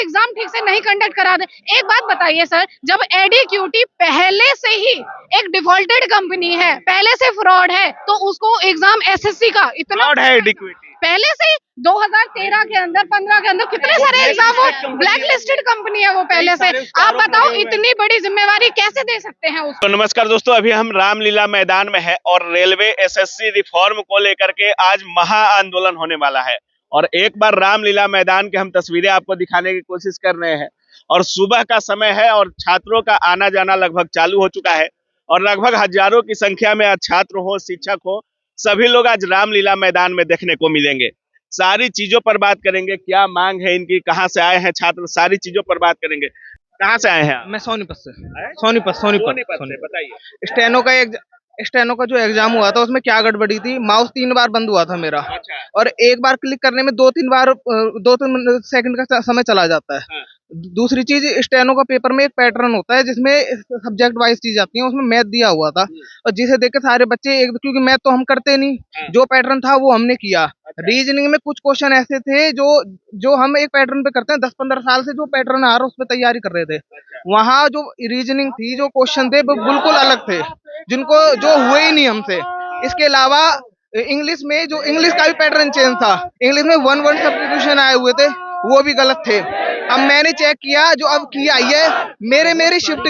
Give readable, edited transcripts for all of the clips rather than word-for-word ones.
Exam ठीक से नहीं कंडक्ट करा दे। एक बात बताइए सर, जब एडीक्यूटी पहले से ही एक डिफॉल्टेड कंपनी है, पहले से फ्रॉड है, तो उसको एग्जाम एसएससी का इतना फ्रॉड है एडिक्विटी। पहले से ही 2013 के अंदर 15 के अंदर कितने सारे एग्जाम, वो ब्लैक लिस्टेड कंपनी है वो पहले से। आप बताओ इतनी बड़ी जिम्मेवारी कैसे दे सकते हैं उसको। तो नमस्कार दोस्तों, अभी हम रामलीला मैदान में है और रेलवे एसएससी रिफॉर्म को लेकर के आज महा आंदोलन होने वाला है। और एक बार रामलीला मैदान के हम तस्वीरें आपको दिखाने की कोशिश कर रहे हैं। और सुबह का समय है और छात्रों का आना जाना लगभग चालू हो चुका है और लगभग हजारों की संख्या में आज छात्र हो, शिक्षक हो, सभी लोग आज रामलीला मैदान में देखने को मिलेंगे। सारी चीजों पर बात करेंगे, क्या मांग है इनकी, कहाँ से आए हैं छात्र, सारी चीजों पर बात करेंगे। कहाँ से आए हैं आप? मैं सोनीपत से। हैं? सोनीपत से बताइए। स्टेनो का जो एग्जाम हुआ था उसमें क्या गड़बड़ी थी, माउस 3 बार बंद हुआ था मेरा। अच्छा। और एक बार क्लिक करने में 2-3 सेकंड का समय चला जाता है। हाँ। दूसरी चीज, स्टेनो का पेपर में एक पैटर्न होता है जिसमें सब्जेक्ट वाइज चीज आती है, उसमें मैथ दिया हुआ था और जिसे देख के सारे बच्चे क्योंकि मैथ तो हम करते नहीं, हाँ। जो पैटर्न था वो हमने किया। अच्छा। रीजनिंग में कुछ क्वेश्चन ऐसे थे जो हम एक पैटर्न पे करते हैं, 10-15 साल से जो पैटर्न आ रहा है उस पर तैयारी कर रहे थे। अच्छा। वहाँ जो रीजनिंग थी, जो क्वेश्चन थे वो बिल्कुल अलग थे, जिनको जो हुए ही नहीं हमसे। इसके अलावा इंग्लिश में जो इंग्लिश का भी पैटर्न चेंज था, इंग्लिश में 1 सब्स्टिट्यूशन आए हुए थे, वो भी गलत थे। अब मैंने चेक किया, जो अब की आई है मेरी शिफ्ट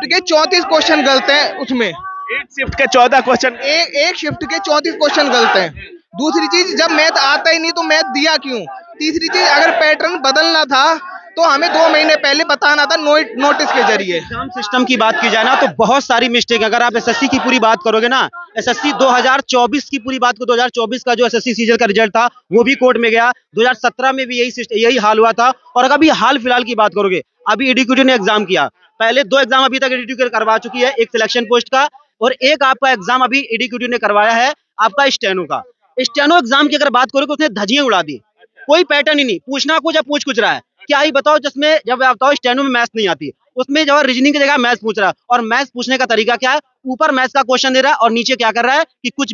के 34 क्वेश्चन गलत हैं उसमें। एक शिफ्ट के 14 क्वेश्चन, एक शिफ्ट के 34 क्वेश्चन गलत हैं। दूसरी चीज, जब मैथ आता ही नहीं तो मैथ दिया क्यों? तीसरी चीज, अगर पैटर्न बदलना था तो हमें 2 महीने पहले बताना था नोटिस के जरिए। एग्जाम सिस्टम की बात की जाए ना तो बहुत सारी मिस्टेक। अगर आप एसएससी की पूरी बात करोगे ना, एसएससी 2024 की पूरी बात को, 2024 का जो एसएससी सीजन का रिजल्ट था वो भी कोर्ट में गया। 2017 में भी यही हाल हुआ था। और अगर अभी हाल फिलहाल की बात करोगे, अभी एडीक्यूटी ने एग्जाम किया, पहले 2 एग्जाम अभी तक एडीक्यूटी करवा चुकी है, एक सिलेक्शन पोस्ट का और एक आपका एग्जाम अभी एडीक्यूटी ने करवाया है आपका स्टेनो का। स्टेनो एग्जाम की अगर बात करोगे उसने धज्जियां उड़ा दी, कोई पैटर्न ही नहीं, पूछना कुछ या पूछ कुछ रहा है। क्या ही बताओ, जिसमें जब बताओ स्टेनो में मैथ्स नहीं आती, उसमें जब रीजनिंग की जगह मैथ्स पूछ रहा है। और मैथ्स पूछने का तरीका क्या है, ऊपर मैथ्स का क्वेश्चन दे रहा है और नीचे क्या कर रहा है कि कुछ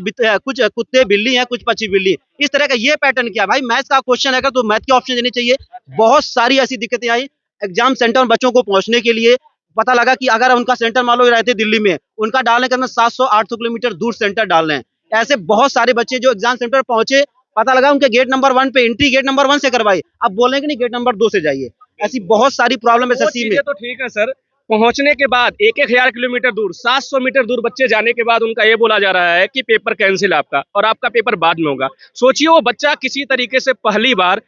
कुत्ते बिल्ली है, कुछ पक्षी बिल्ली, इस तरह का ये पैटर्न किया। भाई मैथ्स का क्वेश्चन है तो मैथ के ऑप्शन देने चाहिए। बहुत सारी ऐसी दिक्कतें आई एग्जाम सेंटर में बच्चों को पहुंचने के लिए। पता लगा कि अगर उनका सेंटर मान लो रहते दिल्ली में, उनका डालने का 700-800 किलोमीटर दूर सेंटर डाल रहे हैं। ऐसे बहुत सारे बच्चे जो एग्जाम सेंटर पहुंचे, पता लगा उनके गेट नंबर 1 पे एंट्री गेट नंबर 1 से करवाई, अब बोल रहे हैं कि नहीं गेट नंबर 2 से जाइए। ऐसी बहुत सारी प्रॉब्लम है एसएससी में। तो ठीक है सर, पहुंचने के बाद 1,000 किलोमीटर दूर, 700 मीटर दूर बच्चे जाने के बाद उनका ये बोला जा रहा है कि पेपर कैंसिल आपका और आपका पेपर बाद में होगा। सोचिए वो बच्चा किसी तरीके से पहली बार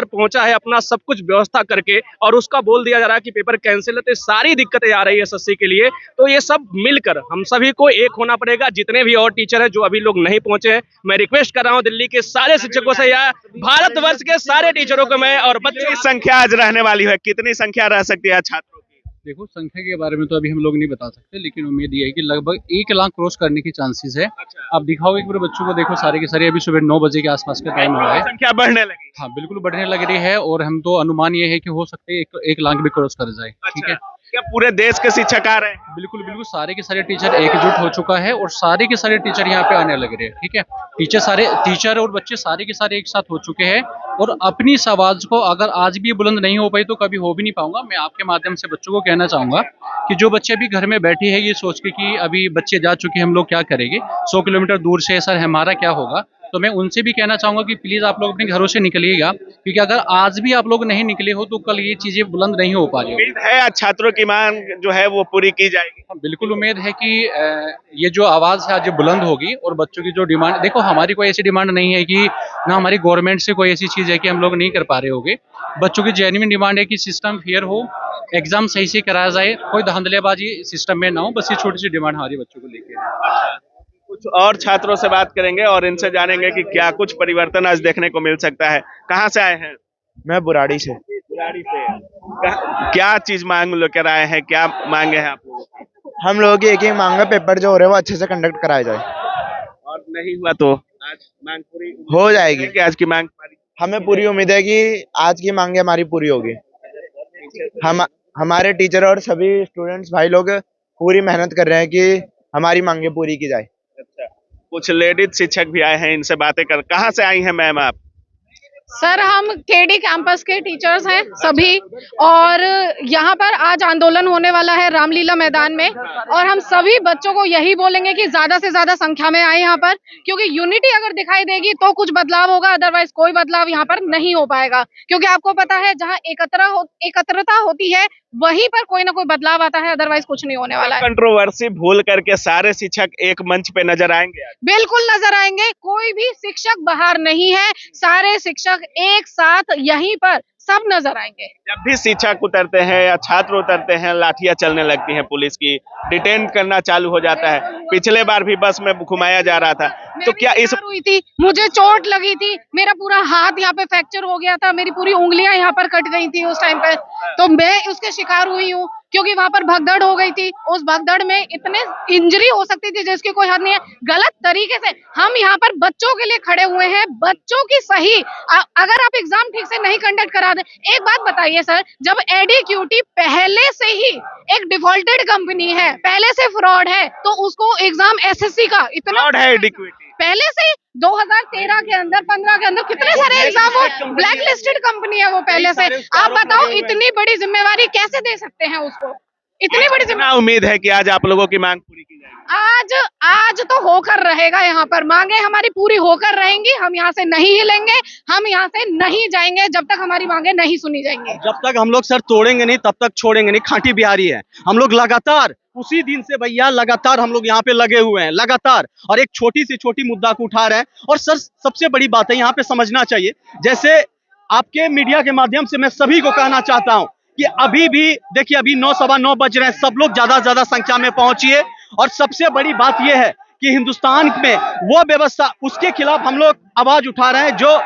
पहुंचा है, अपना सब कुछ व्यवस्था करके, और उसका बोल दिया जा रहा है कि पेपर कैंसिल है। तो सारी दिक्कतें आ रही है एसएससी के लिए। तो ये सब मिलकर हम सभी को एक होना पड़ेगा। जितने भी और टीचर है जो अभी लोग नहीं पहुंचे हैं, मैं रिक्वेस्ट कर रहा हूँ दिल्ली के सारे शिक्षकों से या भारतवर्ष के सारे टीचरों को मैं, और बच्चों कितनी संख्या आज रहने वाली है, कितनी संख्या रह सकती है छात्रों की? देखो, संख्या के बारे में तो अभी हम लोग नहीं बता सकते, लेकिन उम्मीद ये है कि लगभग 1 लाख क्रॉस करने की चांसेस है। अच्छा। आप दिखाओगे कि पूरे बच्चों को देखो, सारे के सारे अभी सुबह 9 बजे के आसपास का टाइम हुआ है। संख्या बढ़ने लगी। हाँ, बिल्कुल बढ़ने लग रही है और हम तो अनुमान ये है कि हो सकते है 1 लाख भी क्रॉस कर जाए। ठीक है, क्या पूरे देश के शिक्षक आ रहे हैं? बिल्कुल बिल्कुल, सारे के सारे टीचर एकजुट हो चुका है और सारे के सारे टीचर यहाँ पे आने लग रहे हैं। ठीक है, टीचर और बच्चे सारे के सारे एक साथ हो चुके हैं और अपनी इस आवाज को अगर आज भी बुलंद नहीं हो पाई तो कभी हो भी नहीं पाऊंगा। मैं आपके माध्यम से बच्चों को कहना चाहूंगा कि जो बच्चे अभी घर में बैठे हैं ये सोच के कि अभी बच्चे जा चुके हैं, हम लोग क्या करेंगे 100 किलोमीटर दूर से, सर हमारा क्या होगा, तो मैं उनसे भी कहना चाहूंगा कि प्लीज आप लोग अपने घरों से निकलिएगा, क्योंकि अगर आज भी आप लोग नहीं निकले हो तो कल ये चीजें बुलंद नहीं हो पा रही। उम्मीद है आज छात्रों की मांग जो है वो पूरी की जाएगी। बिल्कुल उम्मीद है कि ये जो आवाज है आज बुलंद होगी और बच्चों की जो डिमांड, देखो हमारी कोई ऐसी डिमांड नहीं है कि ना हमारी गवर्नमेंट से कोई ऐसी चीज है कि हम लोग नहीं कर पा रहे होंगे। बच्चों की जेन्युइन डिमांड है कि सिस्टम फेयर हो, एग्जाम सही से कराया जाए, कोई धांधलेबाजी सिस्टम में ना हो। बस ये छोटी सी डिमांड हमारी बच्चों को लेके। कुछ और छात्रों से बात करेंगे और इनसे जानेंगे कि क्या कुछ परिवर्तन आज देखने को मिल सकता है। कहाँ से आए हैं? मैं बुराड़ी से। बुराड़ी से। क्या चीज मांग लेकर आए हैं, क्या मांगे हैं आप लोग? हम लोगों की एक ही मांग है, पेपर जो हो रहे हैं वो अच्छे से कंडक्ट कराया जाए। और नहीं हुआ तो आज मांग पूरी हो जाएगी। कि आज की मांग हमें पूरी उम्मीद है कि आज की मांगे हमारी पूरी होगी। हमारे टीचर और सभी स्टूडेंट्स भाई लोग पूरी मेहनत कर रहे हैं कि हमारी मांगे पूरी की जाए। अच्छा, कुछ लेडीज शिक्षक भी आए हैं, इनसे बातें कर। कहाँ से आई हैं मैम आप? सर हम केडी कैंपस के टीचर्स हैं सभी, और यहाँ पर आज आंदोलन होने वाला है रामलीला मैदान में, और हम सभी बच्चों को यही बोलेंगे कि ज्यादा से ज्यादा संख्या में आए यहाँ पर, क्योंकि यूनिटी अगर दिखाई देगी तो कुछ बदलाव होगा, अदरवाइज कोई बदलाव यहाँ पर नहीं हो पाएगा। क्योंकि आपको पता है जहाँ एकत्रता होती है वहीं पर कोई ना कोई बदलाव आता है, अदरवाइज कुछ नहीं होने वाला है। कंट्रोवर्सी भूल करके सारे शिक्षक एक मंच पे नजर आएंगे आज? बिल्कुल नजर आएंगे, कोई भी शिक्षक बाहर नहीं है, सारे शिक्षक एक साथ यहीं पर सब नजर आएंगे। जब भी शिक्षक उतरते हैं या छात्र उतरते हैं, लाठियां चलने लगती हैं, पुलिस की डिटेन करना चालू हो जाता है। पिछले बार भी बस में घुमाया जा रहा था, तो क्या इस हुई थी, मुझे चोट लगी थी, मेरा पूरा हाथ यहाँ पे फ्रैक्चर हो गया था, मेरी पूरी उंगलियां यहाँ पर कट गई थी उस टाइम पे, तो मैं उसके शिकार हुई हूँ, क्योंकि वहां पर भगदड़ हो गई थी। उस भगदड़ में इतने इंजरी हो सकती थी जिसकी कोई हद नहीं है। गलत तरीके से हम यहाँ पर बच्चों के लिए खड़े हुए हैं, बच्चों की सही अगर आप एग्जाम ठीक से नहीं कंडक्ट करा दे। एक बात बताइए सर, जब एडीक्यूटी पहले से ही एक डिफॉल्टेड कंपनी है, पहले से फ्रॉड है, तो उसको एग्जाम एसएससी का इतना फ्रॉड है एडिक्विटी? पहले से 2013 के अंदर 15 के अंदर कितने सारे एग्जाम, वो ब्लैक लिस्टेड कंपनी है वो पहले से। आप बताओ इतनी बड़ी जिम्मेवारी कैसे दे सकते हैं उसको, इतनी बड़ी जिम्मेवारी। उम्मीद है कि आज आप लोगों की मांग पूरी की जाएगी। आज तो होकर रहेगा, यहाँ पर मांगे हमारी पूरी होकर रहेंगी। हम यहाँ से नहीं हिलेंगे, हम यहाँ से नहीं जाएंगे जब तक हमारी मांगे नहीं सुनी जाएंगी। जब तक हम लोग सर तोड़ेंगे नहीं तब तक छोड़ेंगे नहीं। खांटी बिहारी है हम लोग, लगातार उसी दिन से भैया लगातार हम लोग यहाँ पे लगे हुए हैं लगातार, और एक छोटी से छोटी मुद्दा को उठा रहे हैं। और सर सबसे बड़ी बात है यहाँ पे समझना चाहिए, जैसे आपके मीडिया के माध्यम से मैं सभी को कहना चाहता हूँ कि अभी भी देखिए, अभी 9 सवा 9 बज रहे हैं, सब लोग ज्यादा से ज्यादा संख्या में पहुंचिए। और सबसे बड़ी बात यह है कि हिंदुस्तान में वो व्यवस्था, उसके खिलाफ हम लोग आवाज उठा रहे हैं, जो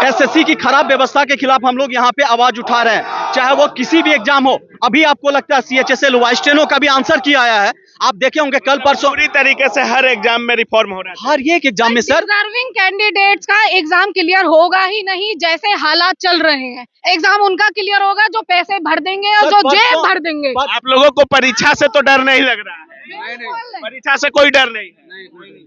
एसएससी की खराब व्यवस्था के खिलाफ हम लोग यहाँ पे आवाज उठा रहे हैं, चाहे वो किसी भी एग्जाम हो। अभी आपको लगता है सीएचएसएल वाइस्टेनो का भी आंसर किया आया है, आप देखे होंगे कल परसों। पूरी तरीके से हर एग्जाम में रिफॉर्म हो रहा है, हर एक एग्जाम में सर। डिजर्विंग कैंडिडेट्स का एग्जाम क्लियर होगा ही नहीं, जैसे हालात चल रहे हैं। एग्जाम उनका क्लियर होगा जो पैसे भर देंगे और जो जेब भर देंगे। आप लोगों को परीक्षा से तो डर नहीं लग रहा है? परीक्षा से कोई डर नहीं।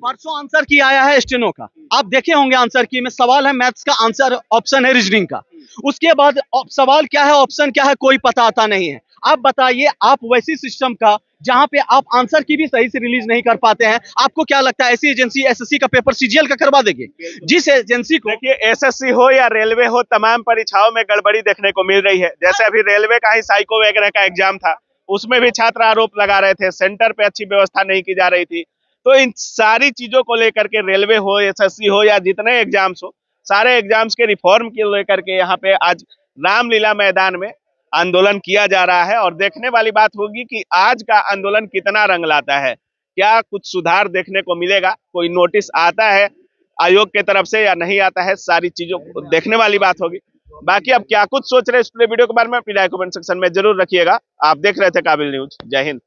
परसों आंसर की आया है स्टेनो का, आप देखे होंगे आंसर की में सवाल है मैथ्स का, आंसर ऑप्शन है रीजनिंग का। उसके बाद सवाल क्या है, ऑप्शन क्या है, कोई पता आता नहीं है। आप बताइए, आप वैसी सिस्टम का जहां पे आप आंसर की भी सही से रिलीज नहीं कर पाते हैं, आपको क्या लगता है ऐसी एजेंसी एसएससी का पेपर सीजीएल का करवा देगी? जिस एजेंसी को, देखिए एसएससी हो या रेलवे हो, तमाम परीक्षाओं में गड़बड़ी देखने को मिल रही है। जैसे अभी रेलवे का ही साइको वगैरह का एग्जाम था, उसमें भी छात्र आरोप लगा रहे थे, सेंटर पे अच्छी व्यवस्था नहीं की जा रही थी। तो इन सारी चीजों को लेकर के रेलवे हो, एसएससी हो या जितने एग्जाम्स हो, सारे एग्जाम्स के रिफॉर्म को लेकर के यहाँ पे आज रामलीला मैदान में आंदोलन किया जा रहा है। और देखने वाली बात होगी कि आज का आंदोलन कितना रंग लाता है, क्या कुछ सुधार देखने को मिलेगा, कोई नोटिस आता है आयोग के तरफ से या नहीं आता है, सारी चीजों को देखने वाली बात होगी। बाकी अब क्या कुछ सोच रहे हैं इस पूरे वीडियो के बारे में, अपनी राय कमेंट सेक्शन में जरूर रखिएगा। आप देख रहे थे काबिल न्यूज। जय हिंद।